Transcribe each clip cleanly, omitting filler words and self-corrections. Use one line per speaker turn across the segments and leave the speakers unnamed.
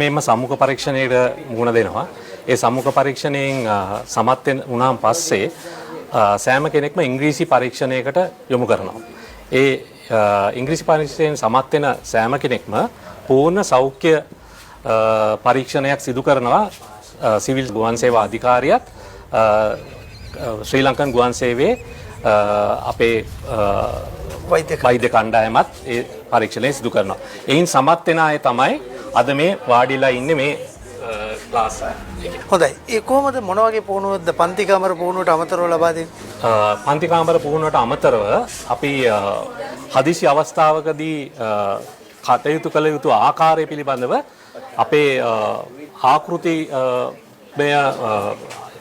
මෙම සම්මුඛ පරීක්ෂණයට මුහුණ දෙනවා. ඒ සම්මුඛ පරීක්ෂණයෙන් සමත් වුණාන් පස්සේ සෑම කෙනෙක්ම ඉංග්‍රීසි පරීක්ෂණයකට යොමු කරනවා. ඒ ඉංග්‍රීසි පරීක්ෂණයෙන් සමත් වෙන සෑම කෙනෙක්ම පූර්ණ සෞඛ්‍ය පරීක්ෂණයක් සිදු කරනවා සිවිල් ගුවන් සේවා අධිකාරියත් ශ්‍රී ලංකන් ගුවන් සේවයේ අපේ වෛද්‍ය කණ්ඩායමත් ඒ පරීක්ෂණය සිදු කරනවා. එයින් සමත් වෙන අය තමයි අද මේ වාඩිලා ඉන්නේ මේ ක්ලාස් එකේ.
හොඳයි. ඒ කොහොමද මොන වගේ පුහුණුවක්ද පන්ති කාමර පුහුණුවට අමතරව ලබා දෙන්නේ?
පන්ති කාමර පුහුණුවට අමතරව අපි හදිසි අවස්ථාවකදී කටයුතු කළ යුතු ආකාරය පිළිබඳව අපේ ආකෘති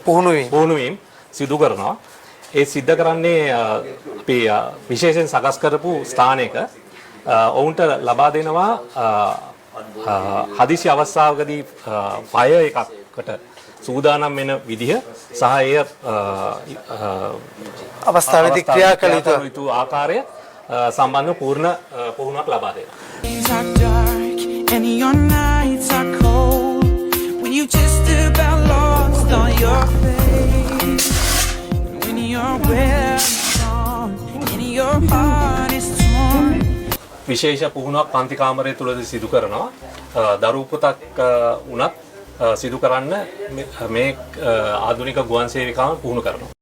පුහුණුවීම් සිදු කරනවා. ඒ සිද්ධ කරන්නේ අපි විශේෂයෙන් සකස් කරපු ස්ථානයක ඔවුන්ට ලබා දෙනවා හදිසි අවස්ථාවකදී පය එකකට සූදානම් වෙන විදිහ සහ එය
අවස්ථාවේදී ක්‍රියා කළ
යුතු ආකාරය සම්බන්ධ පූර්ණ පුහුණුවක් ලබා දෙනවා. විශේෂ පුහුණුවක් පන්ති කාමරය තුලදී සිදු කරනවා. දරු උපතක් උනත් සිදු කරන්න මේ ආධුනික ගුවන් සේවිකාවන් පුහුණු කරනවා.